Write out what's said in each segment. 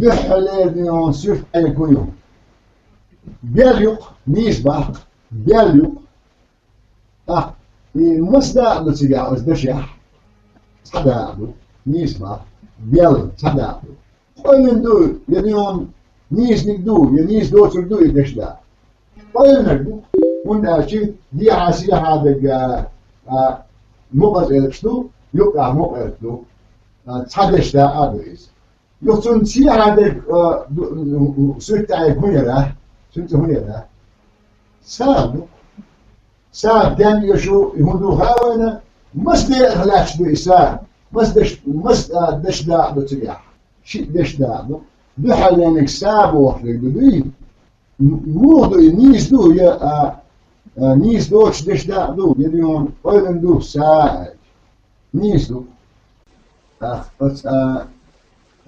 بحلال سيف أيكونيو بيليق نيسبة بيليق المصدر بتجاه أزدشح صداقه نيسبة بيل صداقه قوين دو يديون نيس نقدو ينيس دو تردو يدشدا قوين نقدو ونأشي دي عاسية هذا مقص إلكشتو يقع مقرتو تصدش دا أدريس يقصون سي هذا سرت هنيرة سرت هنيرة ساب دم يشو يهودو هاونا مصدر إخلاش دو إساء مصدش دا دو تريح شيء دش دا دو حلانك ساب وحلك دو موضو نيس دو يا نيس دوش دش دا دو يديون قيلن دو ساعد نيس دو بس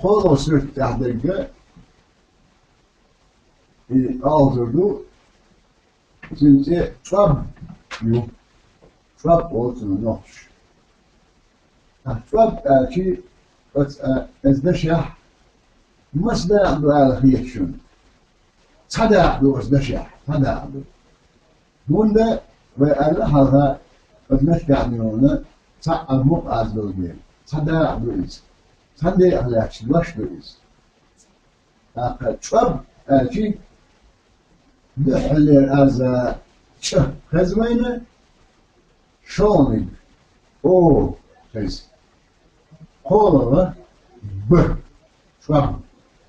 خذوا سرت تحدق aldırdı. Şimdi trap olsun nokş. Trap ki ازدشح مصدر بالخير شون. صدع دو ازدشح صدع دو. بونده وأنا هذا ازدشح يعني صعب مقاس بالبيت. صدع دو إز. صدع على شلوش دو إز. trap ki بحلي از خزمينه شوني او خز قوله ب شرب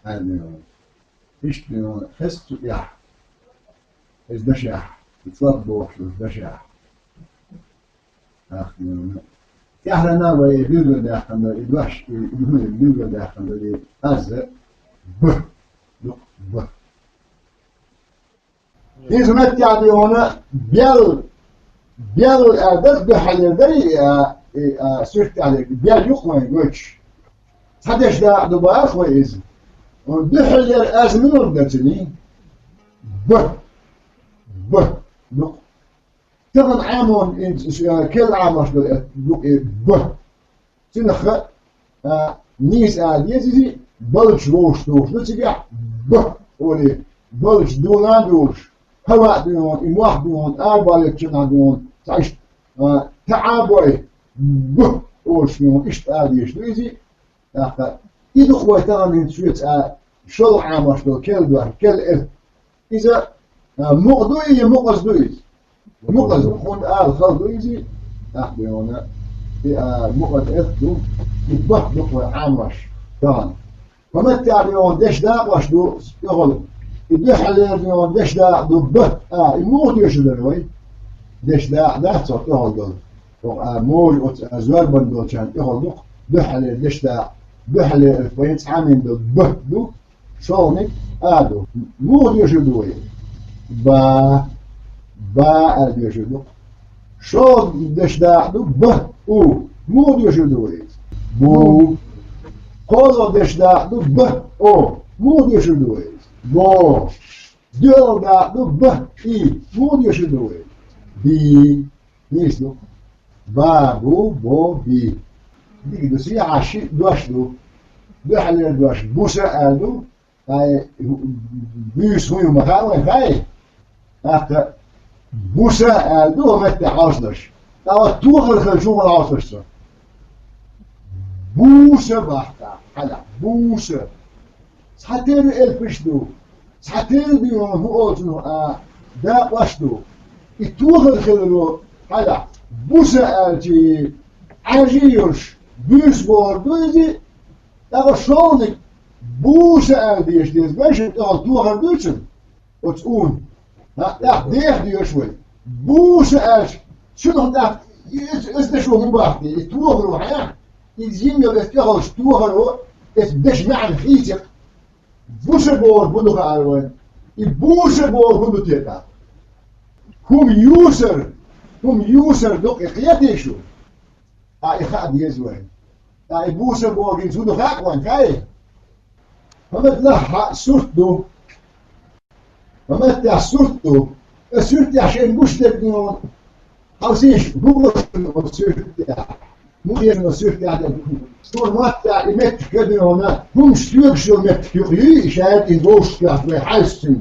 هذا ايش بيقولون خست يح از دشح يتفضوا از دشح اخيرا يحرنا ويبيض داخل يدوش يبيض داخل از ب ب hizmet yani ona bel erdez bir halde sürt yani bel yok mu göç sadece da dubar koyuz o bir halde azmin ordetini bu yok كمان عامون كل عام مش bu تنخ نيس عادي بلش روش نتيجة bu ولي بلش دونان دوش هواء دون إمواح دون أربعة جنا دون تعيش تعبوي به أوش دون إيش تعديش دويزي أخا إذا خواتنا من شوية شل عامش دو كل دوار كل إذا مقدوي مقص دويز مقص خون خل دويزي أخبرونا مقص دو يبه دو عامش دان فمتى يوم دش دا واش دو يغلب يدحل يوم دش دا ضبه يموت يشدر وي دش دا صوت يهضل موج ازوار بندول كان يهضل دحل دش دا دحل الفينس عامل ضبه دو شونك ادو موت يشدر وي با يشدر شو دش دا ضبه او موت يشدر وي بو قوزو دش دا ضبه او موت يشدر وي bo dölda dubba I mod jag då bi nislo babu bo bi digo se acha duas do بحال duas busa ado ai bus ruim uma cara vai até busa ado mete عاصلش تاو توغل خلجوم العاصلش busa بحتا حلا busa ساتير الفشدو ساتير بيوم هو أجنو دا واشدو يتوغل خلو هلا بوسا أجي عجيوش بيس بوردو يجي دا شونك بوسا أجيش ديز باش توغل دوشن وتقول لا ديح ديوشوي بوسا أج شنو دا استشو مباحتي يتوغلو حيا يجيني يستغلش توغلو يتدش معن خيتك Busebor bunu kalwen. I busebor bunu teta. Hum user dok ikhyateshu. Ikhad yezwen. Busebor ginzu do hakwan kai. Hamet la surtu. Hamet ta surtu. Surtu عشان مش تبنون. أو سيش بقول surtu. مدير نصير قاعد ستور ما تاع إمت كده هنا هم ستير شو إمت يقولي شاهد يدوش قاعد ويحسن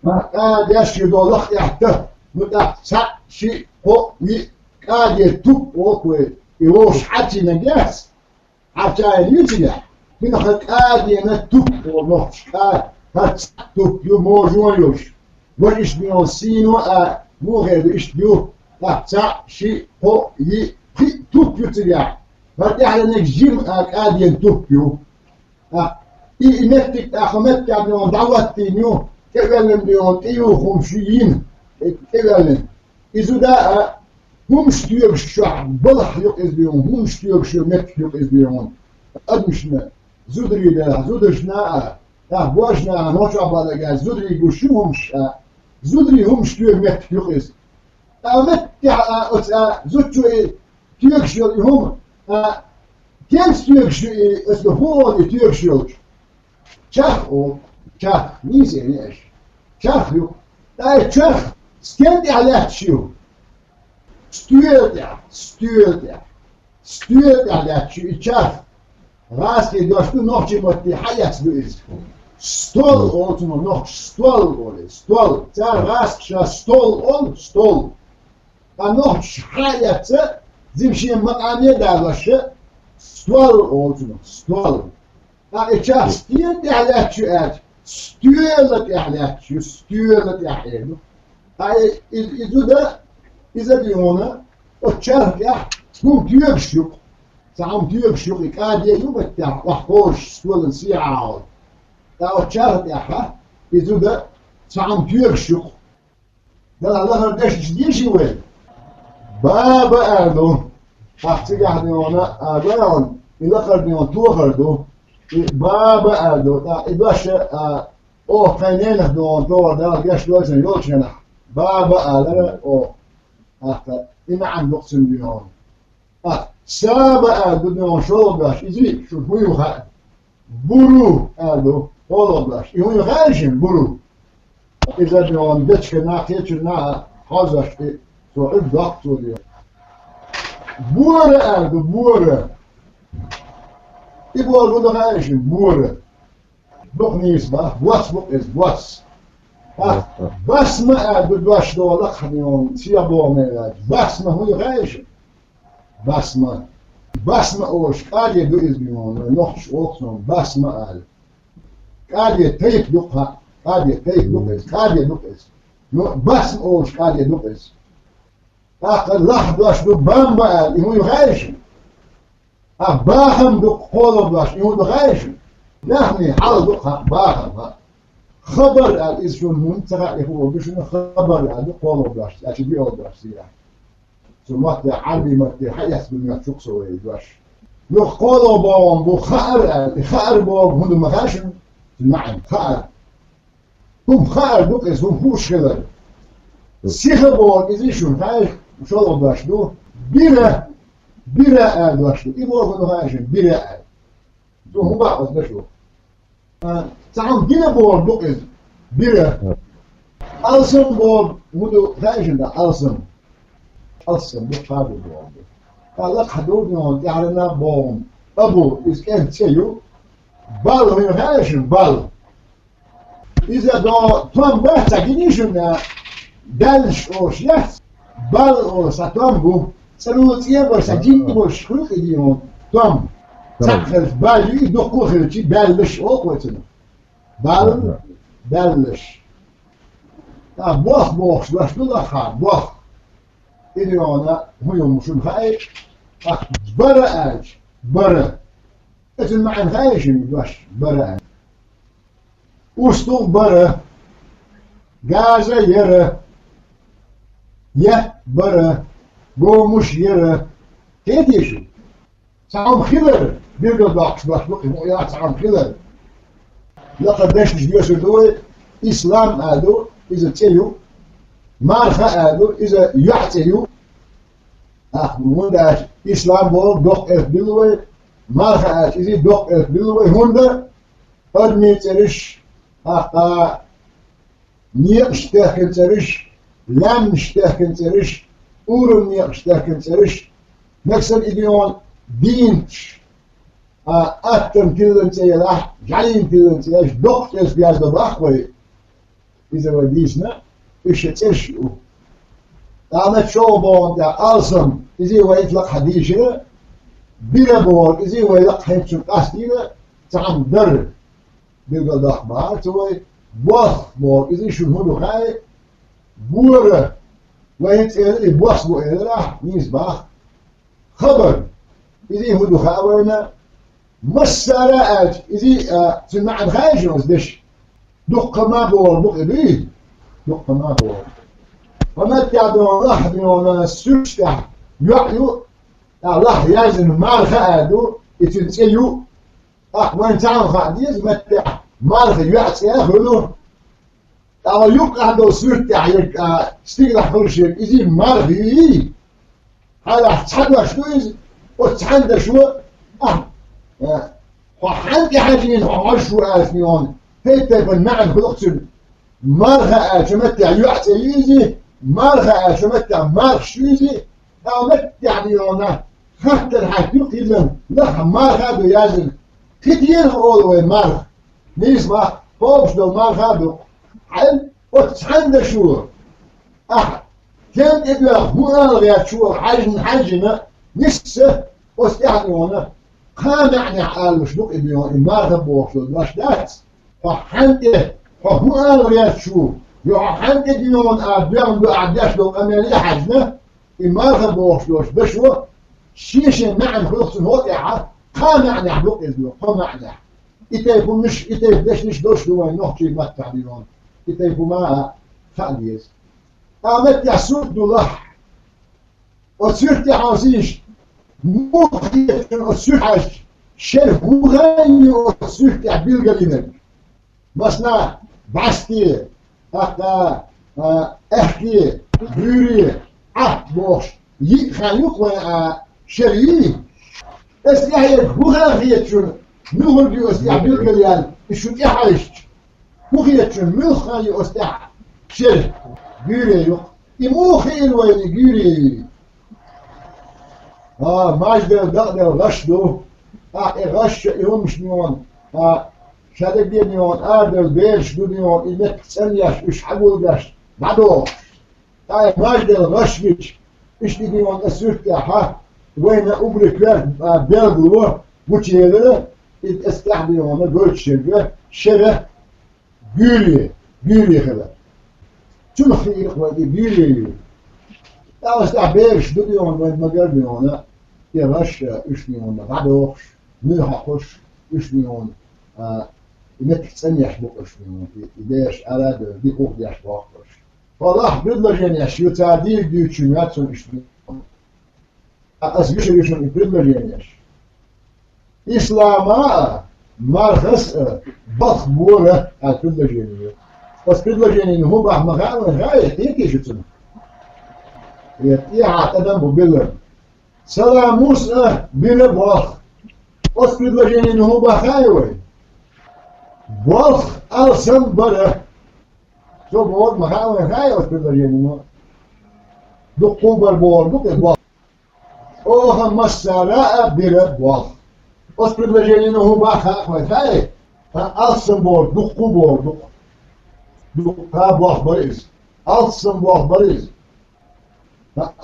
ما قاعد يشيل ضلق يحته متى سا شيء هو قاعد يتوب وكوي يوش حتى نجاس حتى ينتجه من خد قاعد ينتوب ونص قاعد هتوب يوم جويوش وإيش بيوسينو مو غير إيش بيو سا شيء هو توب يتجه فدي نجيم قاعد ينتوبيو إمتك أخمتك عبد الله دعوتينيو تكلم بيون تيو خمسين تكلم إذا ده هم شتير الشعب بلح يقز بيون هم شتير شو مت يقز بيون أدمشنا زودري ده زودرشنا بوجنا نوشا بالجا زودري بوشومش زودري هم شتير مت يقز مت زودشو تيرشيو هم كم ستيرشيو اسمه هو تيرشيو شاف او شاف نيزي ليش شاف يو لا شاف سكند على شيو ستير على شيو شاف راسي دوشتو نوخشي متي حياس بيز ستول اولتو نوخ ستول تاع راس شا ستول نوخش حياس زمشي مقامي دارشه ستول اولتو ستول إيش ستيل على شيء ستيلت على شيء ستيلت على هاي إذا بيونا أتشارك هم تيرشوا سام تيرشوا كادي يوم تاع وحوش ستول سيعة تا أتشارك إذا سام تيرشوا ده الله هردش جديش وين بابا أردو أحتاج أحد أباون إذا خرديون تو خردو بابا أردو إدواش أو خينين دون دور ده جاش لوزن يوشنا بابا أردو أو أخر إن عن نقص اليوم سابا أردو دون شو باش إزاي شو هو يخا برو أردو هو باش يهون يخارجين برو إذا دون بتش كنا كنا حاضر سو الضغط اليوم بورا أردو بورا يبغى أقول لك إيش بورا بق نيسبة بوس بق إز بوس بس ما بدوش دولك خنيون سيابو ميلاد بس ما هو يغيش بس ما أوش قال يدو إز بيون نخش أوكسون بس ما قال يتيك دقها قال يتيك دقز قال يدقز بس ما أوش قال يدقز آخر لحظة دوش دو بام قال هو يغيش باهم دق قول باش يهود غايش نحن حال دق باهم خبر إذا شون منتقى هو بشون خبر قول باش أشي بيقول باش سيا سمعت علي مت حياس بالمية شخص ويدواش لو قول باهم بخار باهم هم ما غايش نعم خار هم خار دق اسمه فوش كذا سيخ باهم إذا شون غايش شو الله باش دو بيرا دوشتو يبغى يقولوا هايشين بيرا تو هم بعض بشو تعال جينا بور بقز بيرا ألسن بور مدو هايشين ده ألسن بقابل بور قال حدود يوم يعلنا بوم أبو إذا كان تيو بال هو هايشين بال إذا دو توم بس تجينيشون دالش أو شيء بال أو ساتوم بو سلوت يبغى سجين يبغى شكل اليوم توم تخلف بالي دقوا خلتي بالش أقوتنا بالش بوخ باش نلا خا بوخ اليوم هو مشون خايف برا إذن معن خايش باش برا وستو برا غازا يرى برا بو مش يرى كيف يشو سعام خلر بيرجع باكس باش بقي مؤيات سعام خلر لقد داش جيوش دول إسلام آدو إذا تيو مارخا آدو إذا يعتيو من داش إسلام بول دوق إف بلوي مارخا آدو إذا دوق إف بلوي هوندا أدمي ترش نيقش تاكن ترش لام نشتاكن ترش أورم نيقش تاكن ترش نكسر إديون بينش أتم كلن تيلاح جعلين كلن تيلاش دكتس بياز دباخوي إذا وديسنا إيش تشيو أنا شو بون يا ألسم إذا ويطلق حديثه بلا بون إذا ويطلق حيث قاستينا تعم در بيقول دخبار توي بوخ بون إذا شو هو خاي بورة ويتقال بوخ بو إله نيسبخ خبر إذا هو خاورنا مسارات إذا سمع خايجنوس دش دق ما بور دق بيه دق ما بور وما تعبوا الله بيونا سوشتح يعيو الله يازن مال خادو يتنسيو وين تعم خاديز متع مال يعطي ياخذو أو يبقى عنده سوشتح استيقظ كل شيء إذا مال بيه هذا تحدى شو إذا وتحدى شو وحنك حاجين وعشو آثنيون هيتا بالمعنى بلغتل مالها آشمتع يعطي يزي مالها آشمتع مارش يزي أو متع بيونا حتى الحاكيو قيلا لها مالها بيازل كتير أولوين مالها نسمع فوقش دو مالها دو حل وتحند شو كان إبلا مؤالغيات شو حاجنا نسة وستعنيونا خامعني حال مش نقل بيون ما تبوخ مش دات فحنته فهو أغريات شو يحنته بيون أبيان بأعداش لو أماني حجنا ما تبوخ بشو شيشة نعم خلص هوتيعة خامعني حلوك إذنو خامعني إتايفو مش إتايف مش دوش دوين نحكي ما التعبيرون إتايفو ما خاليز أمت يحسوك دولح وصيرتي عزيز مخيف السحش شرف مغني والسحت تعبير قليلا بسنا بعستي احكي بيري بوش خليك شريي استحي مغني شنو نقول تعبير قليلا شو تحشت مخيف شنو مخي استح شرف بيري يموخي الوين بيري ماجد دقدر غشدو غش يومش نيون شادك دي نيون آردل بيرش دو نيون إنك تسنيش إش حقول غش بعدوش ماجد غشبش إش دي نيون أسرت وين أبرك بيرغلو بوتيلر استحدي نيون قلت شبه بيري خلا تنخي إخوة بيري استح بيرش دو نيون وين مقال نيون يغش إيش نيون بعدوش ملحقش إيش نيون إنك تسنيش بقش نيون إداش أراد بيقوق ديش بقش فالله بدل جنيش يتعديل ديو تشمياتون إيش نيون أسبيش يشون بدل جنيش إسلاما مرخص بخ بورة بدل جنيش بس بدل جنيش هو بح مغاوة غاية هيك شتنا يتيح تدم ببلر سلاموس بلا بوخ أسكت لجنين هو بخايوي بوخ ألسن بره شو بوخ مخاوي خايو أسكت لجنين دقو بربور دقو بوخ أوه مسارة بلا بوخ أسكت لجنين هو بخايوي خايو ألسن بور دقو بور دقو بوخ بريز ألسن بوخ بريز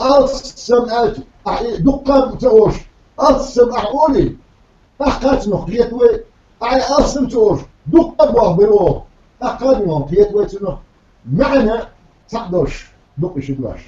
ألسن ألسن دقة تقولش ألسن أحولي أحكات نخليت وي ألسن تقولش دقة بوه بروه أحكات نخليت وي تنخ معنى تقدرش دقش دواش